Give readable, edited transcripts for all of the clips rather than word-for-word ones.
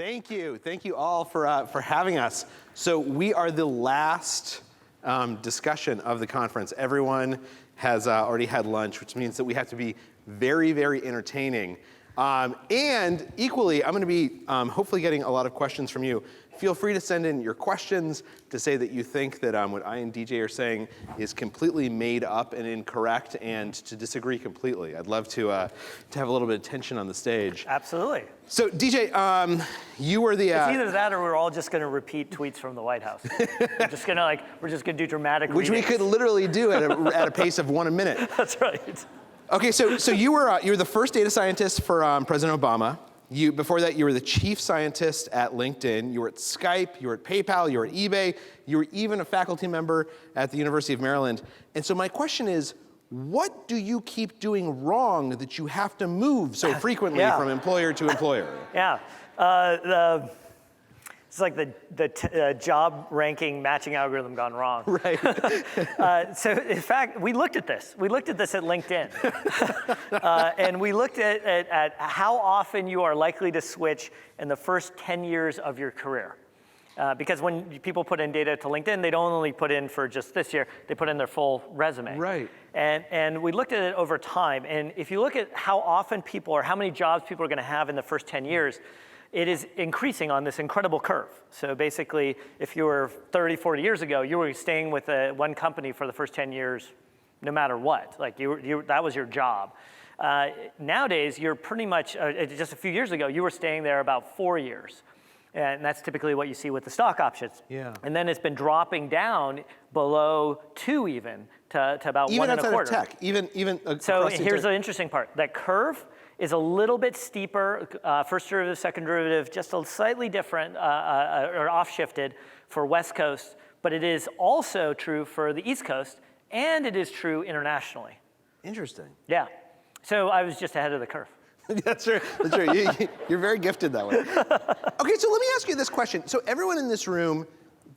Thank you all for having us. So we are the last discussion of the conference. Everyone has already had lunch, which means that we have to be very, very entertaining. And equally, I'm going to be hopefully getting a lot of questions from you. Feel free to send in your questions to say that you think that what I and DJ are saying is completely made up and incorrect, and to disagree completely. I'd love to have a little bit of tension on the stage. Absolutely. So DJ, you were the. It's either that, or we're all just going to repeat tweets from the White House. we're just going to do dramatic. Which readings. We could literally do at a pace of 1 a minute. That's right. Okay, so you were the first data scientist for President Obama. Before that, you were the chief scientist at LinkedIn. You were at Skype, you were at PayPal, you were at eBay. You were even a faculty member at the University of Maryland. And so my question is, what do you keep doing wrong that you have to move so frequently from employer to employer? Yeah. It's like the job ranking matching algorithm gone wrong. Right. So in fact, we looked at this. We looked at this at LinkedIn. And we looked at how often you are likely to switch in the first 10 years of your career. Because when people put in data to LinkedIn, they don't only put in for just this year, they put in their full resume. Right. And we looked at it over time. And if you look at how often people, or how many jobs people are going to have in the first 10 years, it is increasing on this incredible curve. So basically, if you were 30, 40 years ago, you were staying with one company for the first 10 years, no matter what. Like that was your job. Nowadays, you're pretty much, just a few years ago, you were staying there about 4 years. And that's typically what you see with the stock options. Yeah. And then it's been dropping down below 2 even, to about 1 and a quarter. Even outside of tech, So here's the interesting part. That curve is a little bit steeper, first derivative, second derivative, just a slightly different, or off-shifted for West Coast, but it is also true for the East Coast, and it is true internationally. Interesting. Yeah. So I was just ahead of the curve. That's right. That's right. You're very gifted that way. Okay, so let me ask you this question. So everyone in this room,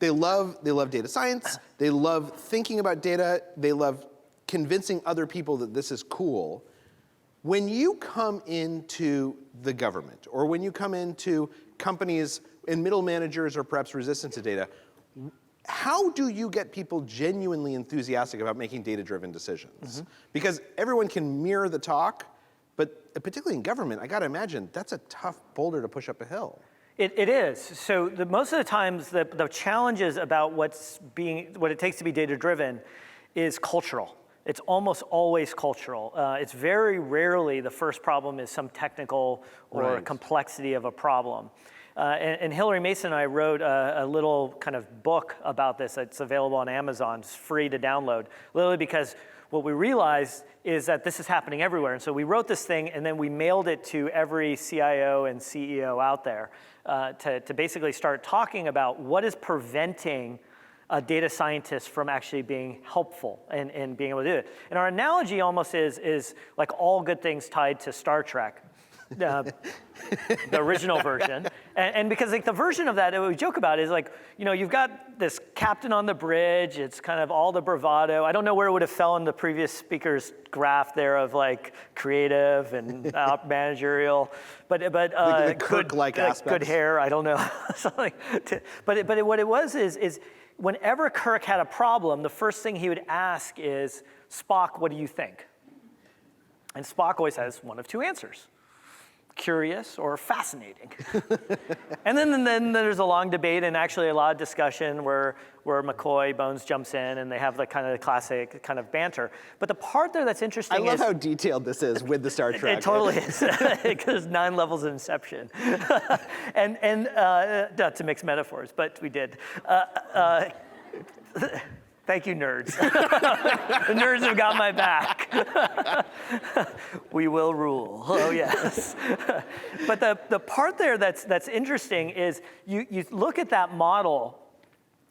they love data science. They love thinking about data. They love convincing other people that this is cool. When you come into the government, or when you come into companies and middle managers or perhaps resistant to data, how do you get people genuinely enthusiastic about making data-driven decisions? Mm-hmm. Because everyone can mirror the talk, but particularly in government, I gotta imagine, that's a tough boulder to push up a hill. It is. So most of the times, the challenges about what it takes to be data-driven is cultural. It's almost always cultural. It's very rarely the first problem is some technical or complexity of a problem. And Hillary Mason and I wrote a little kind of book about this. It's available on Amazon. It's free to download, literally because what we realized is that this is happening everywhere. And so we wrote this thing, and then we mailed it to every CIO and CEO out there to basically start talking about what is preventing a data scientist from actually being helpful and being able to do it. And our analogy almost is like all good things tied to Star Trek, the original version. And because like the version of that we joke about is like, you've got this captain on the bridge, it's kind of all the bravado. I don't know where it would have fell in the previous speaker's graph there of like creative and managerial, but the Kirk-like aspects. Good hair, I don't know. But what it was is whenever Kirk had a problem, the first thing he would ask is, Spock, what do you think? And Spock always has one of two answers: curious or fascinating. And then there's a long debate and actually a lot of discussion where McCoy, Bones jumps in and they have the kind of the classic kind of banter. But the part there that's interesting I love how detailed this is with the Star Trek. It totally is, because 9 levels of Inception. and not to mix metaphors, but we did. Thank you, nerds. The nerds have got my back. We will rule. Oh, yes. But the part there that's interesting is you look at that model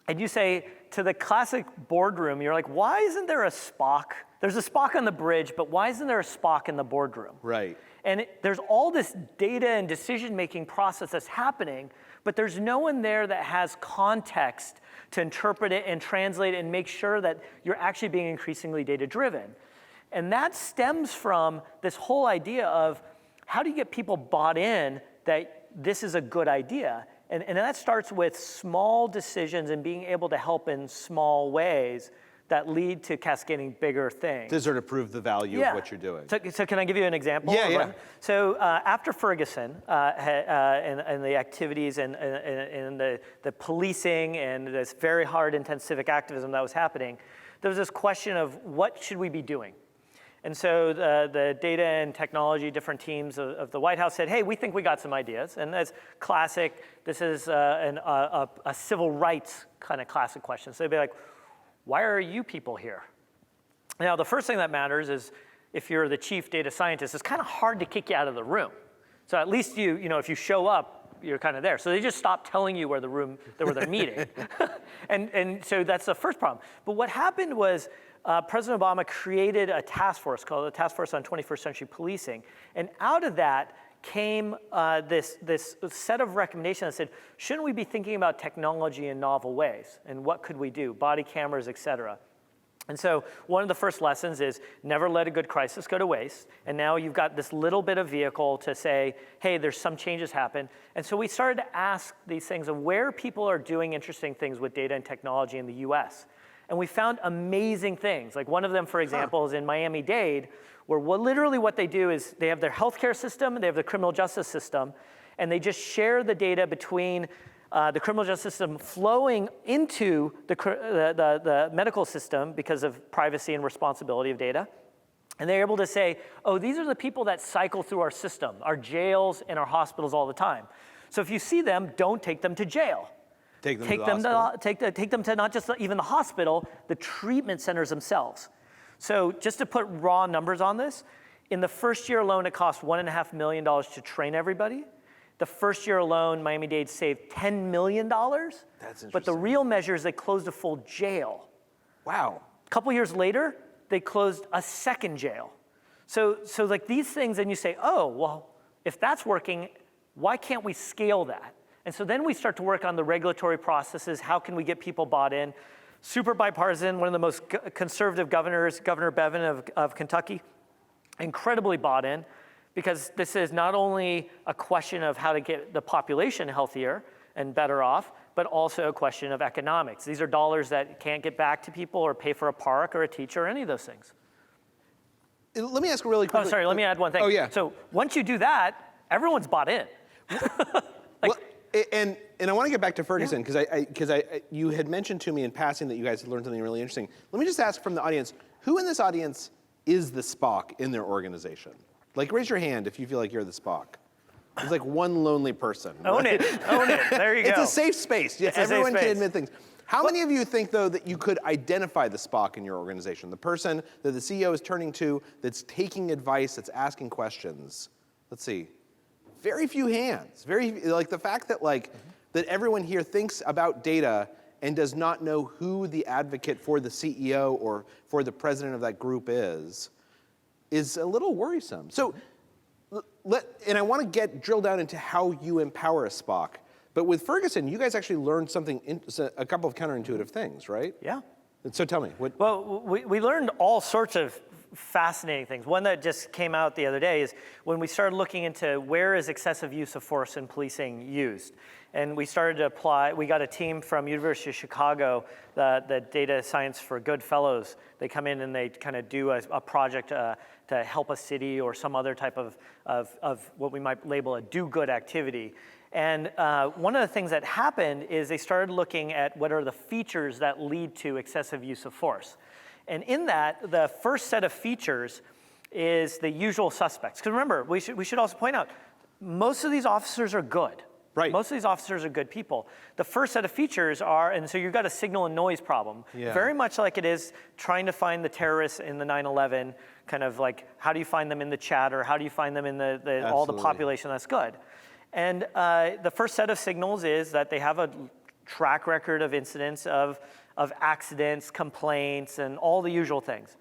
and you say to the classic boardroom, you're like, why isn't there a Spock? There's a Spock on the bridge, but why isn't there a Spock in the boardroom? Right. And there's all this data and decision-making process that's happening, but there's no one there that has context to interpret it and translate it and make sure that you're actually being increasingly data-driven. And that stems from this whole idea of how do you get people bought in that this is a good idea. And that starts with small decisions and being able to help in small ways that lead to cascading bigger things. To sort of prove the value of what you're doing. So can I give you an example? Yeah. So after Ferguson and the activities and the policing and this very hard, intense civic activism that was happening, there was this question of what should we be doing? And so the data and technology, different teams of the White House said, hey, we think we got some ideas. And that's classic, this is a civil rights kind of classic question. So they'd be like, why are you people here? Now, the first thing that matters is if you're the chief data scientist, it's kind of hard to kick you out of the room. So at least you know, if you show up, you're kind of there. So they just stopped telling you where they're meeting. and so that's the first problem. But what happened was President Obama created a task force called the Task Force on 21st Century Policing. And out of that came this set of recommendations that said, shouldn't we be thinking about technology in novel ways? And what could we do? Body cameras, et cetera. And so one of the first lessons is never let a good crisis go to waste. And now you've got this little bit of vehicle to say, hey, there's some changes happen. And so we started to ask these things of where people are doing interesting things with data and technology in the US. And we found amazing things. Like one of them, for example, is in Miami-Dade, where literally what they do is they have their healthcare system, they have the criminal justice system, and they just share the data between the criminal justice system flowing into the medical system because of privacy and responsibility of data. And they're able to say, oh, these are the people that cycle through our system, our jails and our hospitals all the time. So if you see them, don't take them to jail. Take them to not just even the hospital, the treatment centers themselves. So just to put raw numbers on this, in the first year alone, it cost $1.5 million to train everybody. The first year alone, Miami-Dade saved $10 million. That's interesting. But the real measure is they closed a full jail. Wow. A couple years later, they closed a second jail. So like these things, and you say, oh, well, if that's working, why can't we scale that? And so then we start to work on the regulatory processes. How can we get people bought in? Super bipartisan, one of the most conservative governors, Governor Bevin of Kentucky, incredibly bought in, because this is not only a question of how to get the population healthier and better off, but also a question of economics. These are dollars that can't get back to people or pay for a park or a teacher or any of those things. Let me ask really quickly. Oh, sorry, let me add one thing. Oh, yeah. So once you do that, everyone's bought in. And I want to get back to Ferguson, because you had mentioned to me in passing that you guys had learned something really interesting. Let me just ask from the audience, who in this audience is the Spock in their organization? Like, raise your hand if you feel like you're the Spock. There's like one lonely person. Own it. There you go. It's a safe space. Everyone can admit things. How many of you think, though, that you could identify the Spock in your organization? The person that the CEO is turning to, that's taking advice, that's asking questions. Let's see. Very few hands. Like the fact that that everyone here thinks about data and does not know who the advocate for the CEO or for the president of that group is a little worrisome. So, and I want to drill down into how you empower a Spock. But with Ferguson, you guys actually learned a couple of counterintuitive things, right? Yeah. So tell me. Well, we learned all sorts of fascinating things. One that just came out the other day is when we started looking into where is excessive use of force in policing used. And we started to apply, we got a team from University of Chicago, the Data Science for Good Fellows. They come in and they kind of do a project to help a city or some other type of what we might label a do-good activity. And one of the things that happened is they started looking at what are the features that lead to excessive use of force. And in that, the first set of features is the usual suspects. Because remember, we should also point out, most of these officers are good. Right. Most of these officers are good people. The first set of features are, and so you've got a signal and noise problem. Yeah. Very much like it is trying to find the terrorists in the 9/11, kind of like, how do you find them in the chat, or how do you find them in all the population that's good? And the first set of signals is that they have a track record of incidents of accidents, complaints, and all the usual things.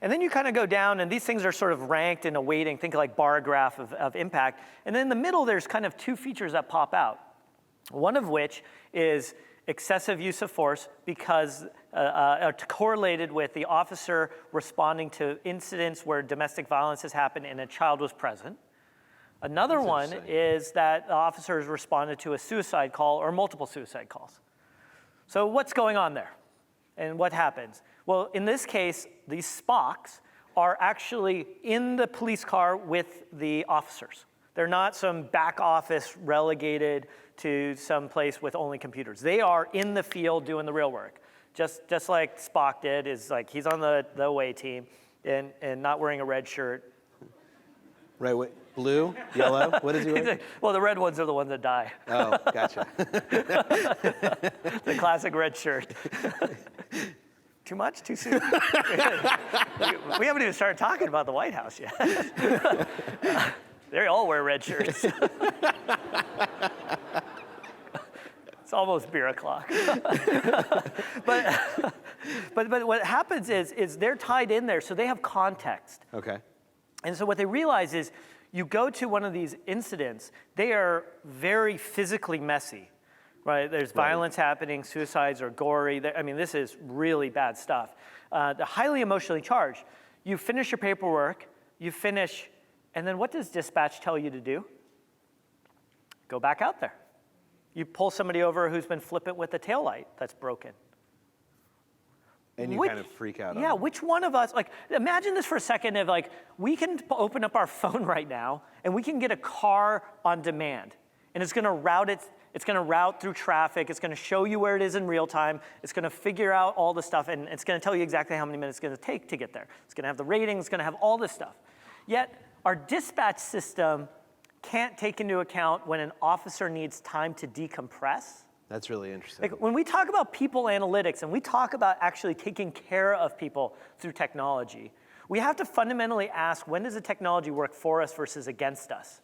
And then you kind of go down, and these things are sort of ranked in a weighting, think like bar graph of impact. And then in the middle, there's kind of two features that pop out. One of which is excessive use of force because correlated with the officer responding to incidents where domestic violence has happened and a child was present. Another one is that officers responded to a suicide call or multiple suicide calls. So what's going on there? And what happens? Well, in this case, these Spocks are actually in the police car with the officers. They're not some back office relegated to some place with only computers. They are in the field doing the real work. Just like Spock did, is like he's on the away team and not wearing a red shirt. Right, wait, blue, yellow, what is he wearing? Well, the red ones are the ones that die. Oh, gotcha. The classic red shirt. Too much? Too soon? We haven't even started talking about the White House yet. They all wear red shirts. It's almost beer o'clock. but what happens is they're tied in there, so they have context. Okay. And so what they realize is you go to one of these incidents, they are very physically messy. Right, there's violence happening, suicides are gory. I mean, this is really bad stuff. They're highly emotionally charged. You finish your paperwork, you finish, and then what does dispatch tell you to do? Go back out there. You pull somebody over who's been flippant with the taillight that's broken. And you kind of freak out. Yeah, which one of us, like, imagine this for a second of like, we can open up our phone right now and we can get a car on demand. And it's gonna route it's gonna route through traffic, it's gonna show you where it is in real time, it's gonna figure out all the stuff, and it's gonna tell you exactly how many minutes it's gonna take to get there. It's gonna have the rating, it's gonna have all this stuff. Yet, our dispatch system can't take into account when an officer needs time to decompress. That's really interesting. Like, when we talk about people analytics and we talk about actually taking care of people through technology, we have to fundamentally ask, when does the technology work for us versus against us?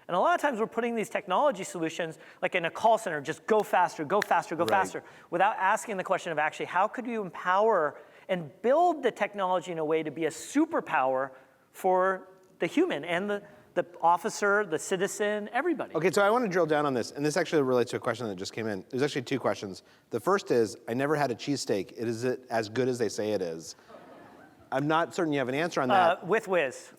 And a lot of times we're putting these technology solutions, like in a call center, just go faster, go faster, go faster, without asking the question of actually, how could you empower and build the technology in a way to be a superpower for the human and the officer, the citizen, everybody? Okay, so I want to drill down on this, and this actually relates to a question that just came in. There's actually two questions. The first is, I never had a cheesesteak. Is it as good as they say it is? I'm not certain you have an answer on that. With whiz.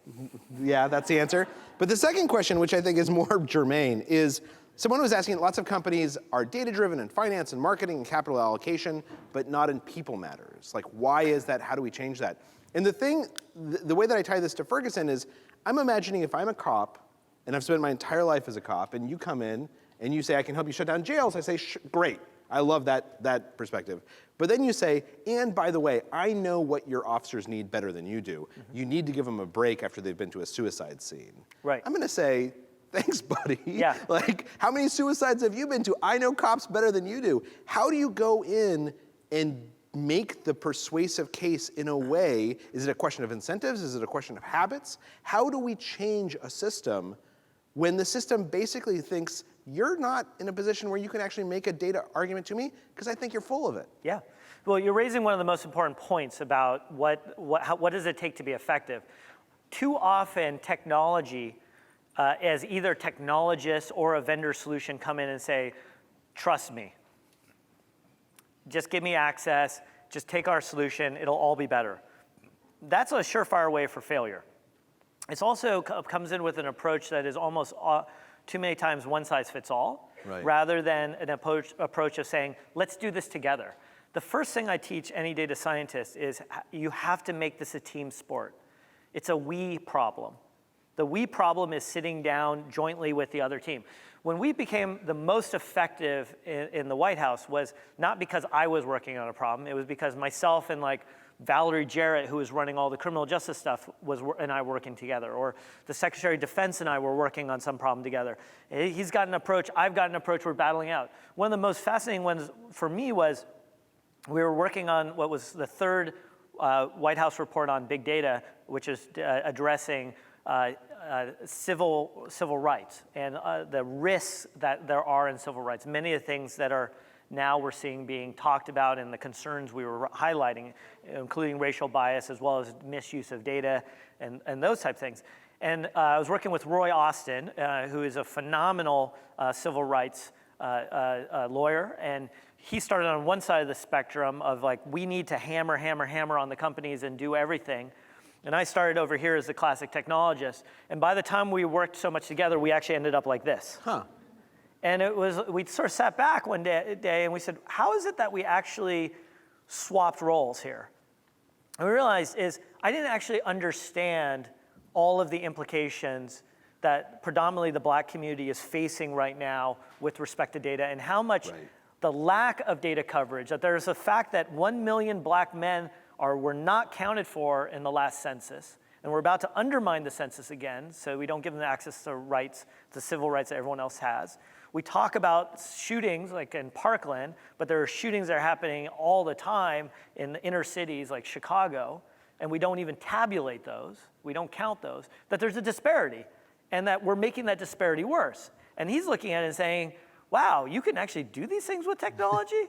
Yeah, that's the answer. But the second question, which I think is more germane, is someone was asking, lots of companies are data-driven in finance and marketing and capital allocation, but not in people matters. Like, why is that? How do we change that? And the way that I tie this to Ferguson is, I'm imagining if I'm a cop, and I've spent my entire life as a cop, and you come in, and you say, I can help you shut down jails, I say, great. I love that perspective. But then you say, and by the way, I know what your officers need better than you do. Mm-hmm. You need to give them a break after they've been to a suicide scene. Right. I'm gonna say, thanks, buddy. Yeah. Like, how many suicides have you been to? I know cops better than you do. How do you go in and make the persuasive case in a way? Is it a question of incentives? Is it a question of habits? How do we change a system when the system basically thinks you're not in a position where you can actually make a data argument to me because I think you're full of it? Yeah. Well, you're raising one of the most important points about what does it take to be effective. Too often, technology, as either technologists or a vendor solution, come in and say, trust me. Just give me access, just take our solution, it'll all be better. That's a surefire way for failure. It also comes in with an approach that is almost too many times one size fits all, rather than an approach of saying, let's do this together. The first thing I teach any data scientist is you have to make this a team sport. It's a we problem. The we problem is sitting down jointly with the other team. When we became the most effective in the White House was not because I was working on a problem, it was because myself and like Valerie Jarrett, who was running all the criminal justice stuff, and I working together. Or the Secretary of Defense and I were working on some problem together. He's got an approach, I've got an approach, we're battling out. One of the most fascinating ones for me was we were working on what was the third White House report on big data, which is addressing civil rights and the risks that there are in civil rights. Many of the things that are now we're seeing being talked about and the concerns we were highlighting, including racial bias as well as misuse of data and those type of things. And I was working with Roy Austin, who is a phenomenal civil rights lawyer, and he started on one side of the spectrum of like, we need to hammer on the companies and do everything. And I started over here as the classic technologist. And by the time we worked so much together, we actually ended up like this. Huh. And we sort of sat back one day and we said, how is it that we actually swapped roles here? And we realized I didn't actually understand all of the implications that predominantly the black community is facing right now with respect to data, and how much the lack of data coverage, that there's a fact that 1 million black men were not counted for in the last census, and we're about to undermine the census again, so we don't give them access to rights, to civil rights that everyone else has. We talk about shootings like in Parkland, but there are shootings that are happening all the time in the inner cities like Chicago, and we don't even tabulate those, we don't count those, that there's a disparity, and that we're making that disparity worse. And he's looking at it and saying, wow, you can actually do these things with technology?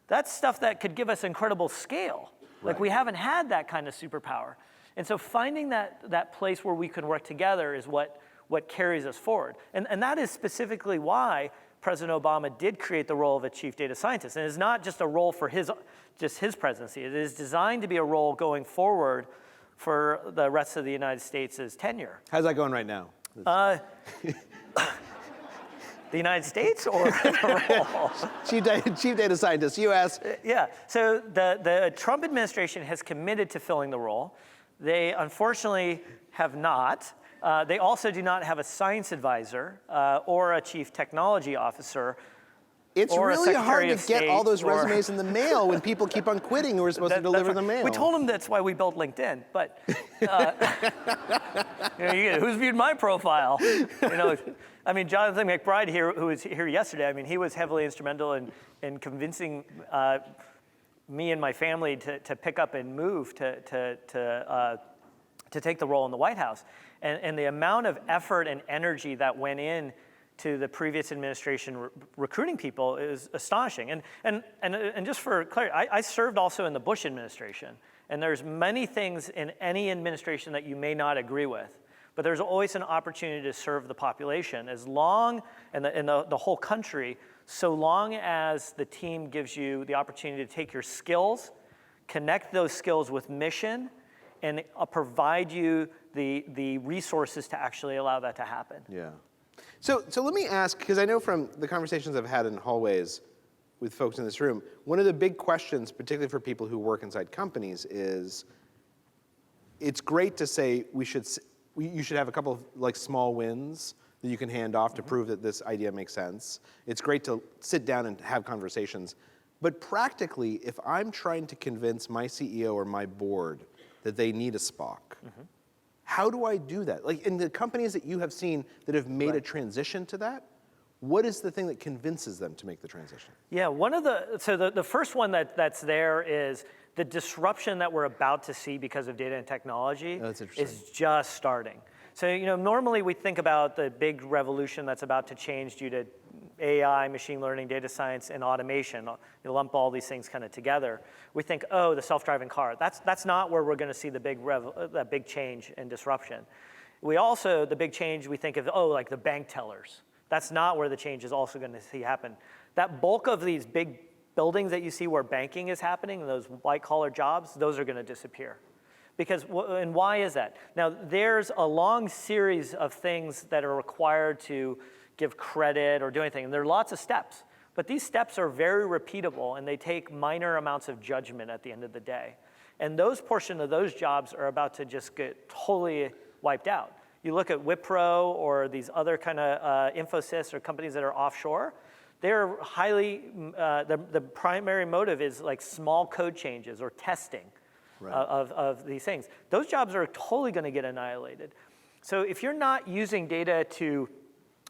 That's stuff that could give us incredible scale. Like we haven't had that kind of superpower. And so finding that place where we can work together is what carries us forward. And that is specifically why President Obama did create the role of a chief data scientist. And it's not just a role for just his presidency. It is designed to be a role going forward for the rest of the United States' tenure. How's that going right now? The United States or the role? Chief data scientist, U.S. Yeah, so the Trump administration has committed to filling the role. They unfortunately have not. They also do not have a science advisor or a chief technology officer. It's really hard to get all those resumes in the mail when people keep on quitting who are supposed to deliver the mail. We told them that's why we built LinkedIn, but who's viewed my profile? I mean, Jonathan McBride here, who was here yesterday, I mean, he was heavily instrumental in convincing me and my family to pick up and move to take the role in the White House. And the amount of effort and energy that went in to the previous administration recruiting people is astonishing. And just for clarity, I served also in the Bush administration. And there's many things in any administration that you may not agree with. But there's always an opportunity to serve the population as long, and the whole country, so long as the team gives you the opportunity to take your skills, connect those skills with mission, and provide you the resources to actually allow that to happen. Yeah. So let me ask, because I know from the conversations I've had in hallways with folks in this room, one of the big questions, particularly for people who work inside companies, is it's great to say you should have a couple of like small wins that you can hand off to prove that this idea makes sense. It's great to sit down and have conversations. But practically, if I'm trying to convince my CEO or my board that they need a Spock, how do I do that? Like in the companies that you have seen that have made a transition to that, what is the thing that convinces them to make the transition? Yeah, the first one that's there is the disruption that we're about to see because of data and technology is just starting. So normally we think about the big revolution that's about to change due to AI, machine learning, data science, and automation. You lump all these things kind of together. We think, oh, the self-driving car. That's not where we're going to see the big change and disruption. The big change we think of, like the bank tellers. That's not where the change is also going to see happen. That bulk of these big buildings that you see where banking is happening, those white-collar jobs, those are going to disappear. And why is that? Now, there's a long series of things that are required to give credit or do anything, and there are lots of steps. But these steps are very repeatable, and they take minor amounts of judgment at the end of the day. And those portion of those jobs are about to just get totally wiped out. You look at Wipro or these other kind of Infosys or companies that are offshore, they're highly, the primary motive is like small code changes or testing of these things. Those jobs are totally going to get annihilated. So if you're not using data to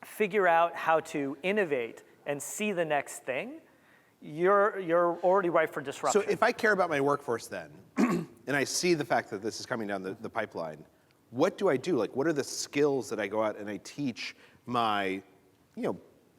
figure out how to innovate and see the next thing, you're already ripe for disruption. So if I care about my workforce then, and I see the fact that this is coming down the pipeline, what do I do? Like, what are the skills that I go out and I teach my,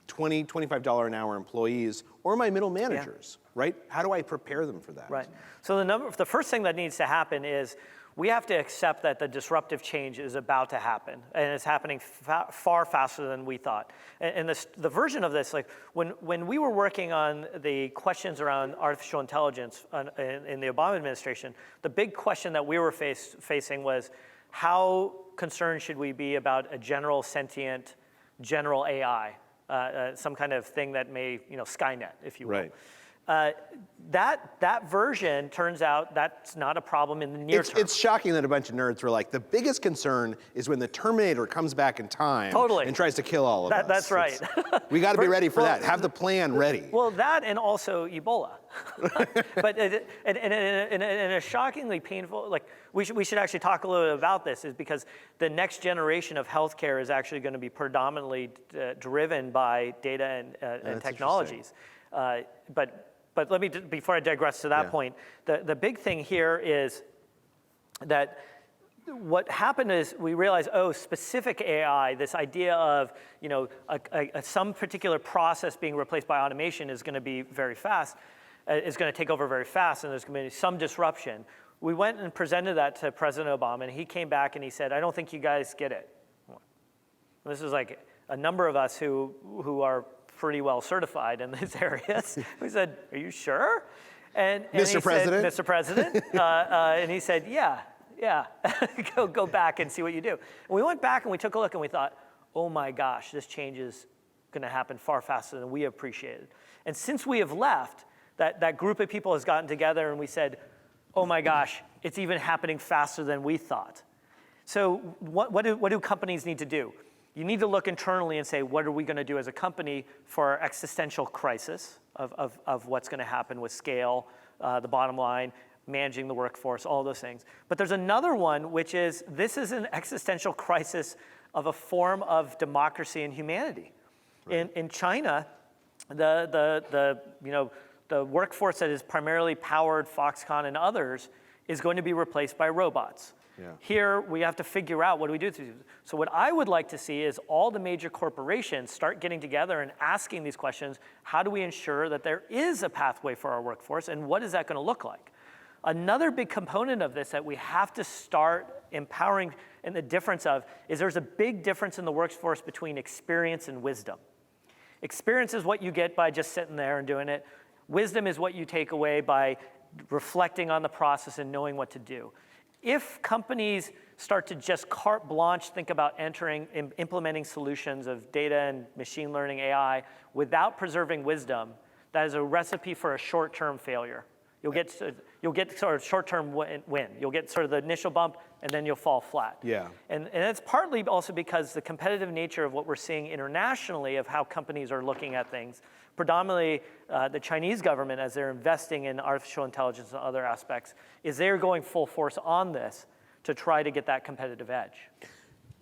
$20, $25 an hour employees or my middle managers, right? How do I prepare them for that? Right. So the first thing that needs to happen is we have to accept that the disruptive change is about to happen, and it's happening far faster than we thought. And the version of this, like when we were working on the questions around artificial intelligence in the Obama administration, the big question that we were facing was how concerned should we be about a general sentient, general AI, some kind of thing that may, Skynet, if you will. Right. That version turns out that's not a problem in the near term. It's shocking that a bunch of nerds were like, the biggest concern is when the Terminator comes back in time and tries to kill all of us. That's right. We got to be ready for that. Have the plan ready. Well, that and also Ebola. But in a shockingly painful, like we should actually talk a little bit about this, is because the next generation of healthcare is actually going to be predominantly driven by data and technologies. But let me, before I digress to that point, the big thing here is that what happened is we realized, specific AI, this idea of some particular process being replaced by automation is going to be very fast, is going to take over very fast, and there's going to be some disruption. We went and presented that to President Obama, and he came back and he said, I don't think you guys get it. And this is like a number of us who are pretty well certified in these areas. We said, are you sure? And Mr. President? Said, Mr. President. And he said, yeah, go back and see what you do. And we went back and we took a look and we thought, oh my gosh, this change is going to happen far faster than we appreciated. And since we have left, that group of people has gotten together and we said, oh my gosh, it's even happening faster than we thought. So what do companies need to do? You need to look internally and say, what are we going to do as a company for our existential crisis of what's going to happen with scale, the bottom line, managing the workforce, all those things. But there's another one, which is this is an existential crisis of a form of democracy and humanity. Right. In China, the workforce that is primarily powered Foxconn and others is going to be replaced by robots. Yeah. Here, we have to figure out what do we do. So what I would like to see is all the major corporations start getting together and asking these questions. How do we ensure that there is a pathway for our workforce, and what is that going to look like? Another big component of this that we have to start empowering, and the difference of, is there's a big difference in the workforce between experience and wisdom. Experience is what you get by just sitting there and doing it. Wisdom is what you take away by reflecting on the process and knowing what to do. If companies start to just carte blanche think about implementing solutions of data and machine learning AI without preserving wisdom, that is a recipe for a short-term failure. You'll get sort of short-term win. You'll get sort of the initial bump, and then you'll fall flat. Yeah. And it's partly also because the competitive nature of what we're seeing internationally of how companies are looking at things, predominantly the Chinese government, as they're investing in artificial intelligence and other aspects, is they're going full force on this to try to get that competitive edge.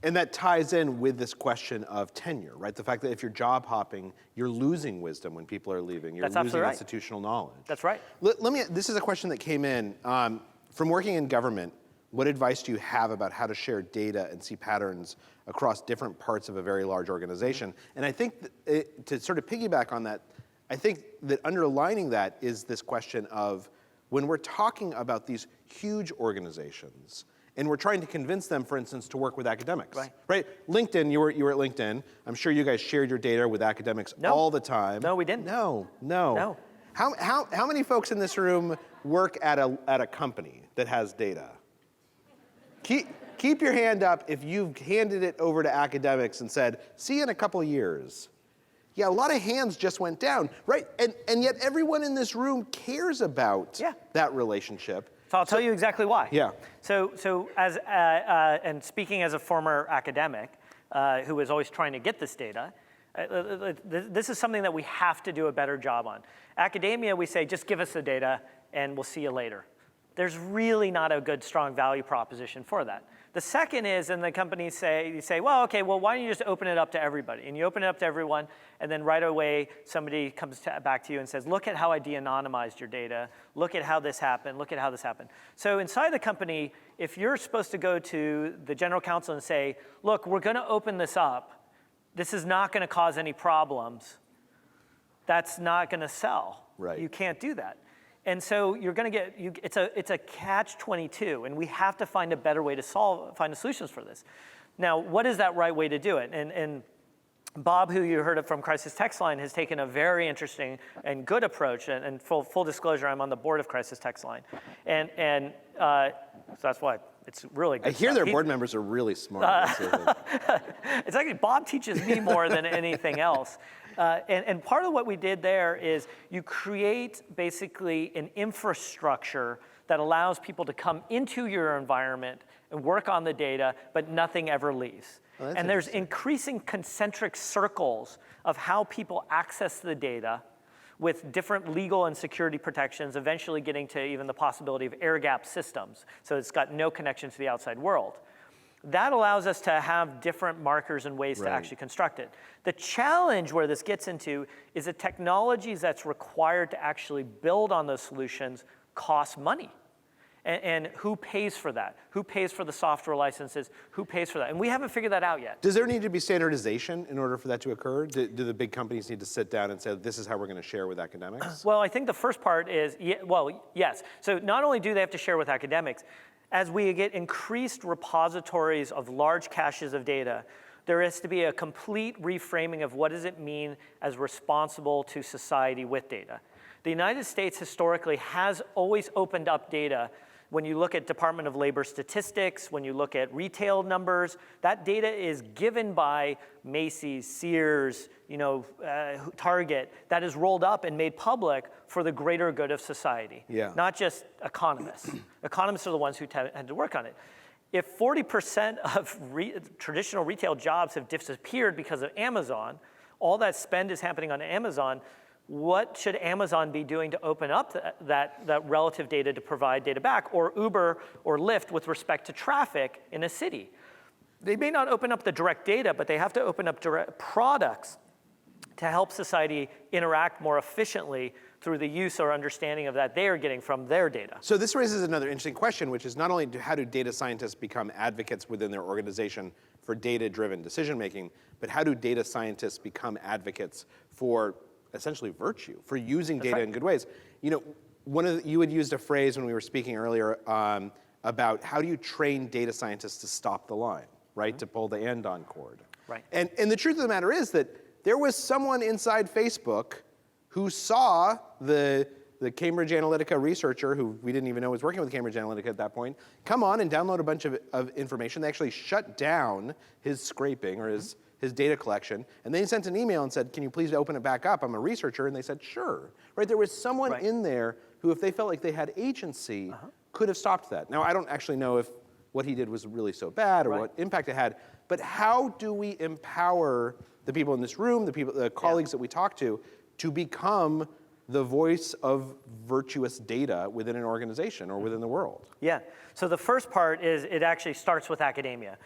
And that ties in with this question of tenure, right? The fact that if you're job hopping, you're losing wisdom when people are leaving. You're losing institutional knowledge. That's right. This is a question that came in. From working in government, what advice do you have about how to share data and see patterns across different parts of a very large organization? And I think to sort of piggyback on that, I think that underlining that is this question of when we're talking about these huge organizations, and we're trying to convince them, for instance, to work with academics. Right? LinkedIn, you were at LinkedIn. I'm sure you guys shared your data with academics all the time. No, we didn't. No. How many folks in this room work at a company that has data? Keep your hand up if you've handed it over to academics and said, see you in a couple of years. Yeah, a lot of hands just went down, right? And yet everyone in this room cares about that relationship. So I'll tell you exactly why. Yeah. So as and speaking as a former academic who was always trying to get this data, this is something that we have to do a better job on. Academia, we say, just give us the data and we'll see you later. There's really not a good, strong value proposition for that. The second is, and the companies say, well, okay, well, why don't you just open it up to everybody? And you open it up to everyone, and then right away, somebody comes back to you and says, look at how I de-anonymized your data. Look at how this happened. Look at how this happened. So inside the company, if you're supposed to go to the general counsel and say, look, we're going to open this up, this is not going to cause any problems, that's not going to sell. Right. You can't do that. And so you're going to get, it's a catch-22, and we have to find a better way to find the solutions for this. Now, what is that right way to do it? And Bob, who you heard of from Crisis Text Line, has taken a very interesting and good approach, and full disclosure, I'm on the board of Crisis Text Line. And so that's why it's really good I hear stuff. their board members are really smart. It's actually, Bob teaches me more than anything else. And part of what we did there is you create basically an infrastructure that allows people to come into your environment and work on the data, but nothing ever leaves. Oh, and there's increasing concentric circles of how people access the data with different legal and security protections, eventually getting to even the possibility of air-gap systems. So it's got no connection to the outside world. That allows us to have different markers and ways to actually construct it. The challenge where this gets into is the technologies that's required to actually build on those solutions cost money. And who pays for that? Who pays for the software licenses? Who pays for that? And we haven't figured that out yet. Does there need to be standardization in order for that to occur? Do the big companies need to sit down and say, this is how we're going to share with academics? Well, I think the first part is, yes. So not only do they have to share with academics, as we get increased repositories of large caches of data, there has to be a complete reframing of what does it mean as responsible to society with data. The United States historically has always opened up data. When you look at Department of Labor statistics, when you look at retail numbers, that data is given by Macy's, Sears, Target, that is rolled up and made public for the greater good of society, not just economists. Economists are the ones who had to work on it. If 40% of traditional retail jobs have disappeared because of Amazon, all that spend is happening on Amazon, what should Amazon be doing to open up that relative data to provide data back, or Uber or Lyft with respect to traffic in a city? They may not open up the direct data, but they have to open up direct products to help society interact more efficiently through the use or understanding of that they are getting from their data. So this raises another interesting question, which is not only how do data scientists become advocates within their organization for data-driven decision-making, but how do data scientists become advocates for essentially virtue, for using data in good ways? You had used a phrase when we were speaking earlier about how do you train data scientists to stop the line, right? To pull the and-on cord. Right. And the truth of the matter is that there was someone inside Facebook who saw the Cambridge Analytica researcher, who we didn't even know was working with Cambridge Analytica at that point, come on and download a bunch of information. They actually shut down his scraping or his data collection, and then he sent an email and said, can you please open it back up? I'm a researcher, and they said, sure. Right, there was someone in there who, if they felt like they had agency, could have stopped that. Now, I don't actually know if what he did was really so bad or what impact it had, but how do we empower the people in this room, the colleagues that we talk to become the voice of virtuous data within an organization or within the world? Yeah, so the first part is it actually starts with academia.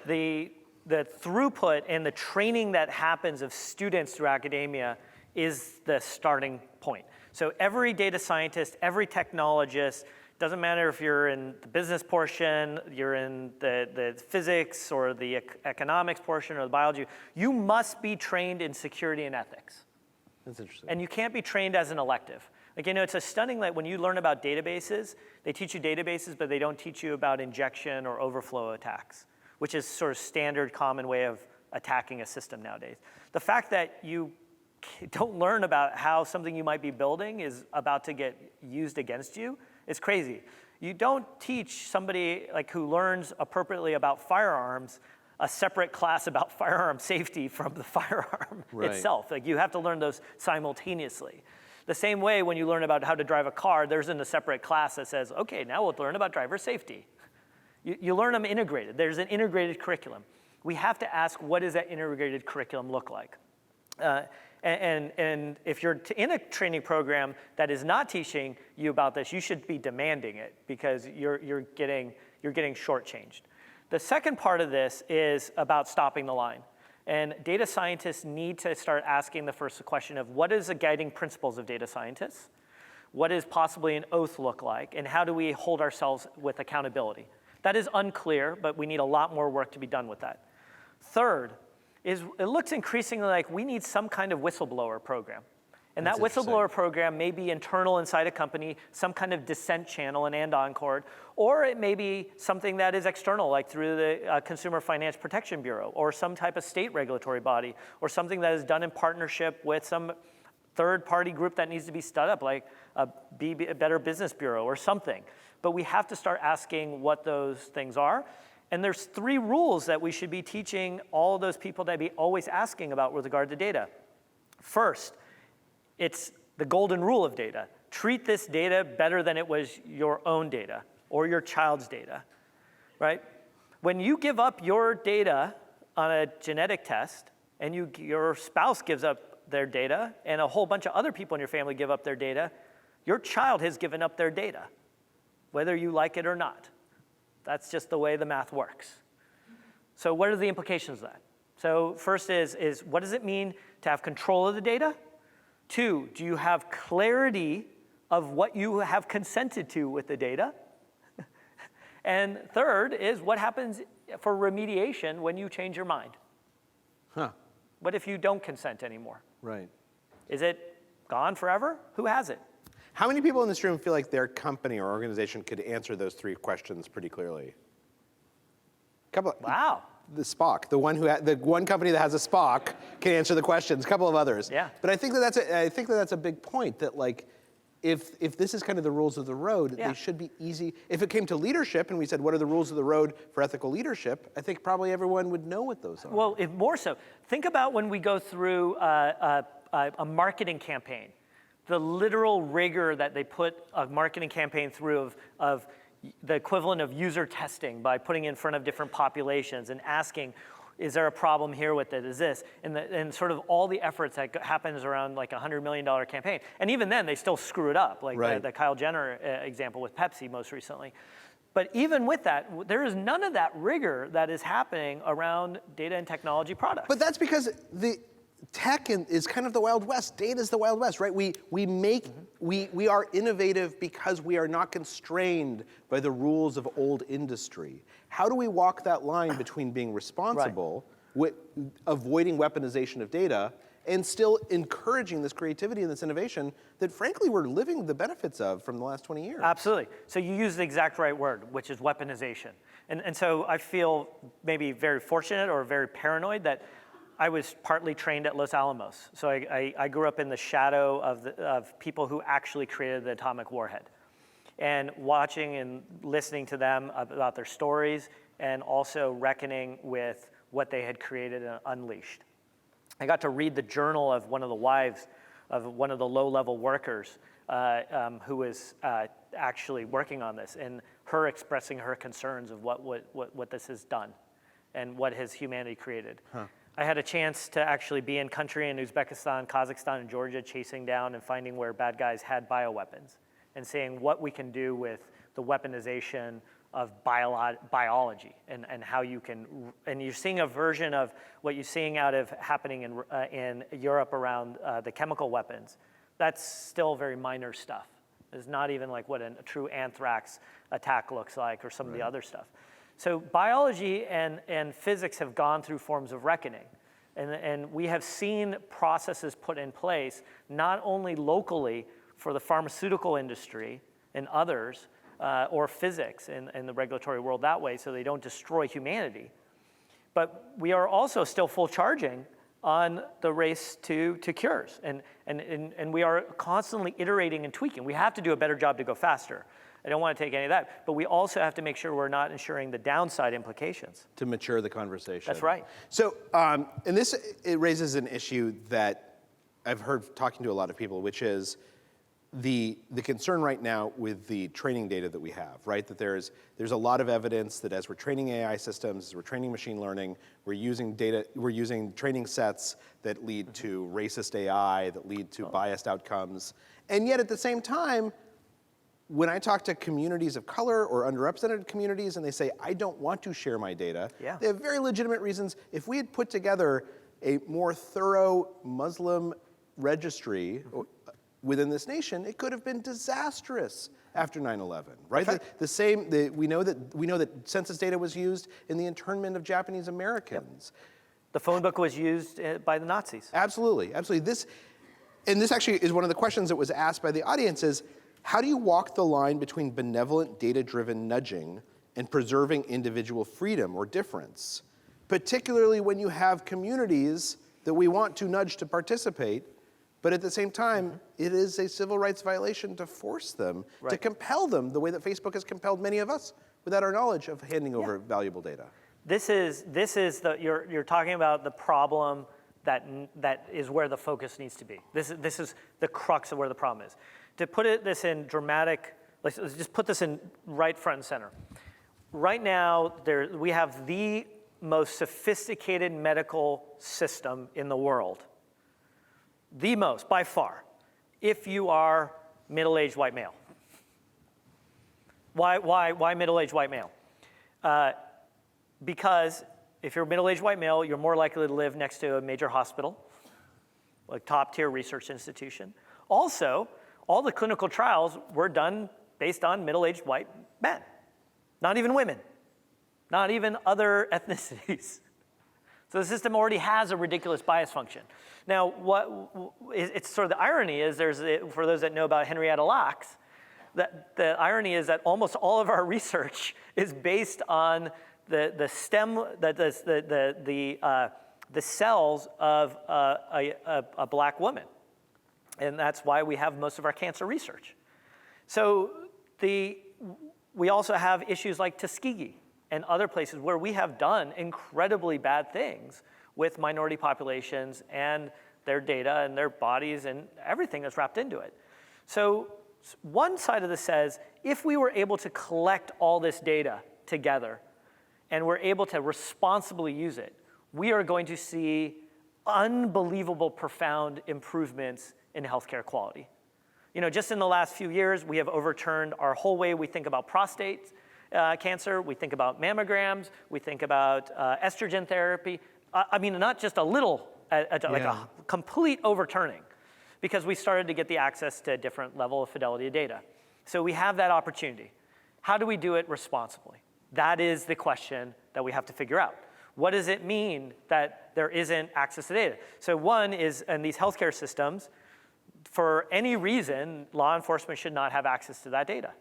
The throughput and the training that happens of students through academia is the starting point. So every data scientist, every technologist, doesn't matter if you're in the business portion, you're in the physics or the economics portion or the biology, you must be trained in security and ethics. That's interesting. And you can't be trained as an elective. It's a stunning, when you learn about databases, they teach you databases, but they don't teach you about injection or overflow attacks, which is sort of standard common way of attacking a system nowadays. The fact that you don't learn about how something you might be building is about to get used against you is crazy. You don't teach somebody who learns appropriately about firearms a separate class about firearm safety from the firearm itself. You have to learn those simultaneously. The same way when you learn about how to drive a car, there's a separate class that says, okay, now we'll learn about driver safety. You learn them integrated. There's an integrated curriculum. We have to ask, what does that integrated curriculum look like? And if you're in a training program that is not teaching you about this, you should be demanding it because you're getting shortchanged. The second part of this is about stopping the line. And data scientists need to start asking the first question of what is the guiding principles of data scientists? What does possibly an oath look like? And how do we hold ourselves with accountability? That is unclear, but we need a lot more work to be done with that. Third is it looks increasingly like we need some kind of whistleblower program. And That's that whistleblower program may be internal inside a company, some kind of dissent channel in and-on court, or it may be something that is external, like through the Consumer Finance Protection Bureau, or some type of state regulatory body, or something that is done in partnership with some third-party group that needs to be stood up, like a Better Business Bureau or something. But we have to start asking what those things are. And there's 3 rules that we should be teaching all those people that be always asking about with regard to data. First, it's the golden rule of data. Treat this data better than it was your own data or your child's data, right? When you give up your data on a genetic test and your spouse gives up their data and a whole bunch of other people in your family give up their data, your child has given up their data, whether you like it or not. That's just the way the math works. So what are the implications of that? So first is what does it mean to have control of the data? 2, do you have clarity of what you have consented to with the data? And 3rd is what happens for remediation when you change your mind? Huh. What if you don't consent anymore? Right. Is it gone forever? Who has it? How many people in this room feel like their company or organization could answer those 3 questions pretty clearly? Wow. The Spock, the one company that has a Spock can answer the questions. A couple of others. Yeah. But I think that's a big point. That like, if this is kind of the rules of the road, Yeah. they should be easy. If it came to leadership and we said, what are the rules of the road for ethical leadership? I think probably everyone would know what those are. Well, if more so, think about when we go through a marketing campaign, the literal rigor that they put a marketing campaign through of the equivalent of user testing by putting it in front of different populations and asking, is there a problem here with it? Is this? And sort of all the efforts that happens around like a $100 million campaign. And even then, they still screw it up, like right. the Kyle Jenner example with Pepsi most recently. But even with that, there is none of that rigor that is happening around data and technology products. But that's because the tech is kind of the Wild West. Data is the Wild West, right? We are innovative because we are not constrained by the rules of old industry. How do we walk that line between being responsible, with avoiding weaponization of data, and still encouraging this creativity and this innovation that, frankly, we're living the benefits of from the last 20 years? Absolutely. So you use the exact right word, which is weaponization. And so I feel maybe very fortunate or very paranoid that I was partly trained at Los Alamos. So I grew up in the shadow of people who actually created the atomic warhead. And watching and listening to them about their stories and also reckoning with what they had created and unleashed. I got to read the journal of one of the wives of one of the low-level workers who was actually working on this, and her expressing her concerns of what this has done and what has humanity created. Huh. I had a chance to actually be in country in Uzbekistan, Kazakhstan, and Georgia, chasing down and finding where bad guys had bioweapons and seeing what we can do with the weaponization of biology and how you can, and you're seeing a version of what you're seeing happening in Europe around the chemical weapons. That's still very minor stuff. It's not even like what a true anthrax attack looks like or some of the other stuff. So biology and physics have gone through forms of reckoning. And we have seen processes put in place, not only locally for the pharmaceutical industry and others, or physics in the regulatory world that way, so they don't destroy humanity. But we are also still full charging on the race to cures. And we are constantly iterating and tweaking. We have to do a better job to go faster. I don't want to take any of that, but we also have to make sure we're not ensuring the downside implications. To mature the conversation. That's right. So, and it raises an issue that I've heard talking to a lot of people, which is the concern right now with the training data that we have, right? That there's a lot of evidence that as we're training AI systems, as we're training machine learning, we're using training sets that lead to racist AI, that lead to biased outcomes. And yet at the same time, when I talk to communities of color or underrepresented communities and they say, I don't want to share my data, they have very legitimate reasons. If we had put together a more thorough Muslim registry within this nation, it could have been disastrous after 9/11, right? We know that census data was used in the internment of Japanese Americans. The phone book was used by the Nazis. Absolutely, absolutely. This actually is one of the questions that was asked by the audience is, how do you walk the line between benevolent data-driven nudging and preserving individual freedom or difference, particularly when you have communities that we want to nudge to participate, but at the same time, it is a civil rights violation to force them, to compel them the way that Facebook has compelled many of us without our knowledge of handing over valuable data. This is you're talking about the problem that is where the focus needs to be. This is the crux of where the problem is. To put this in dramatic, let's just put this in right front and center. Right now, we have the most sophisticated medical system in the world. The most, by far, if you are middle-aged white male. Why middle-aged white male? Because if you're a middle-aged white male, you're more likely to live next to a major hospital, like top-tier research institution. Also, all the clinical trials were done based on middle-aged white men, not even women, not even other ethnicities. So the system already has a ridiculous bias function. Now, it's sort of the irony is for those that know about Henrietta Lacks, that the irony is that almost all of our research is based on the cells of a black woman. And that's why we have most of our cancer research. So we also have issues like Tuskegee and other places where we have done incredibly bad things with minority populations and their data and their bodies and everything that's wrapped into it. So one side of this says, if we were able to collect all this data together and we're able to responsibly use it, we are going to see unbelievable, profound improvements in healthcare quality. You know, just in the last few years, we have overturned our whole way we think about prostate cancer, we think about mammograms, we think about estrogen therapy. I mean, not just a little, like a complete overturning, because we started to get the access to a different level of fidelity of data. So we have that opportunity. How do we do it responsibly? That is the question that we have to figure out. What does it mean that there isn't access to data? So one is, in these healthcare systems, for any reason, law enforcement should not have access to that data.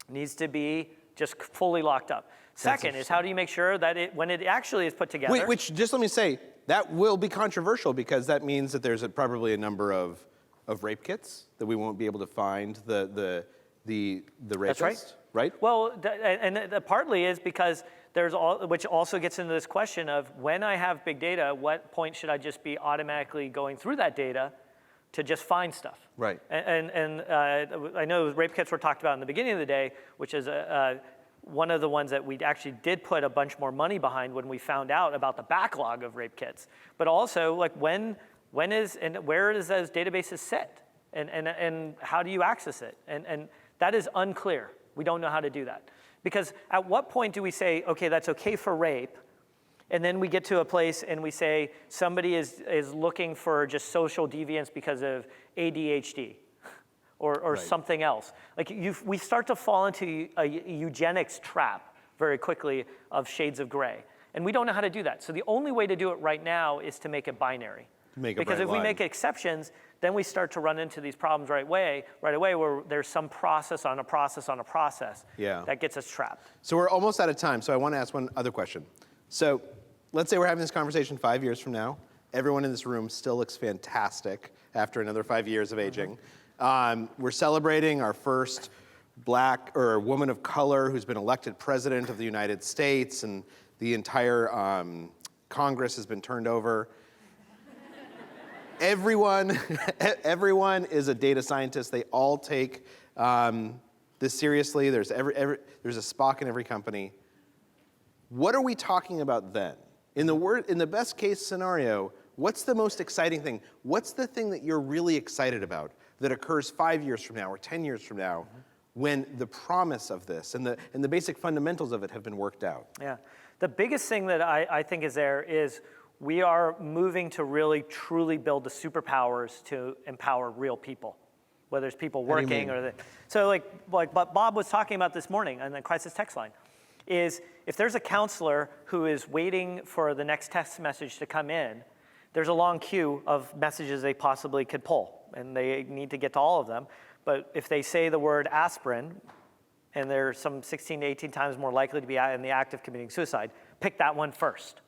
It needs to be just fully locked up. Second is, how do you make sure that when it actually is put together? Which, just let me say, that will be controversial because that means that there's probably a number of rape kits that we won't be able to find the rapist. That's right. Well, partly is because which also gets into this question of when I have big data, what point should I just be automatically going through that data to just find stuff? Right. And I know rape kits were talked about in the beginning of the day, which is one of the ones that we actually did put a bunch more money behind when we found out about the backlog of rape kits. But also, like when is and where is those databases set, and how do you access it? And that is unclear. We don't know how to do that. Because at what point do we say, okay, that's okay for rape, and then we get to a place and we say somebody is looking for just social deviance because of ADHD or something else. Like we start to fall into a eugenics trap very quickly of shades of gray. And we don't know how to do that. So the only way to do it right now is to make it binary. Because if we make exceptions, then we start to run into these problems right away where there's some process on a process on a process that gets us trapped. So we're almost out of time, so I want to ask one other question. So let's say we're having this conversation 5 years from now. Everyone in this room still looks fantastic after another 5 years of aging. We're celebrating our first black or woman of color who's been elected president of the United States, and the entire Congress has been turned over. Everyone is a data scientist. They all take this seriously. There's a Spock in every company. What are we talking about then? In the best case scenario, what's the most exciting thing? What's the thing that you're really excited about that occurs 5 years from now or 10 years from now when the promise of this and the basic fundamentals of it have been worked out? Yeah. The biggest thing that I think is there is we are moving to really truly build the superpowers to empower real people, whether it's people working or so like Bob was talking about this morning on the crisis text line. is if there's a counselor who is waiting for the next text message to come in, there's a long queue of messages they possibly could pull, and they need to get to all of them. But if they say the word aspirin, and they're some 16 to 18 times more likely to be in the act of committing suicide, pick that one first.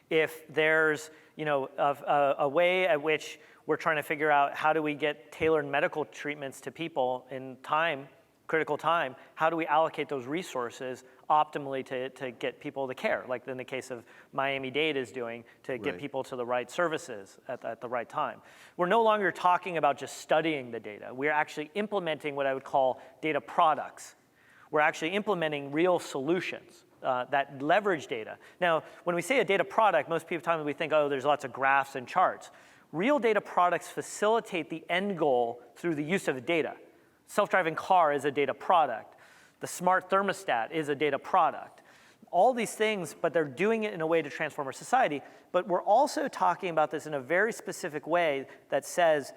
If there's a way at which we're trying to figure out how do we get tailored medical treatments to people in time, critical time, how do we allocate those resources optimally to get people the care, like in the case of Miami-Dade is doing, to get people to the right services at the right time. We're no longer talking about just studying the data. We're actually implementing what I would call data products. We're actually implementing real solutions that leverage data. Now, when we say a data product, most times we think, oh, there's lots of graphs and charts. Real data products facilitate the end goal through the use of the data. Self-driving car is a data product. The smart thermostat is a data product. All these things, but they're doing it in a way to transform our society. But we're also talking about this in a very specific way that says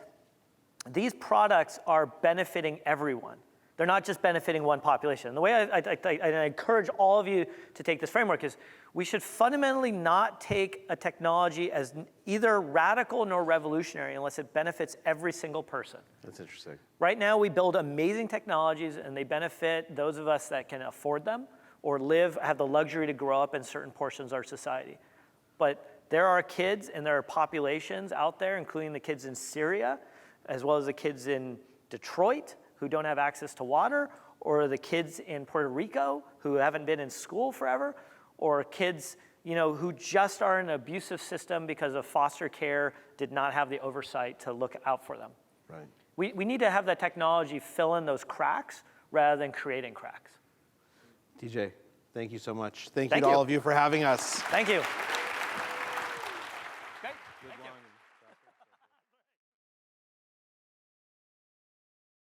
these products are benefiting everyone. They're not just benefiting one population. And the way I encourage all of you to take this framework is we should fundamentally not take a technology as either radical nor revolutionary unless it benefits every single person. That's interesting. Right now, we build amazing technologies, and they benefit those of us that can afford them or have the luxury to grow up in certain portions of our society. But there are kids and there are populations out there, including the kids in Syria, as well as the kids in Detroit, who don't have access to water, or the kids in Puerto Rico who haven't been in school forever, or kids who just are in an abusive system because of foster care did not have the oversight to look out for them. Right. We need to have that technology fill in those cracks rather than creating cracks. DJ, thank you so much. Thank you to all of you for having us. Thank you.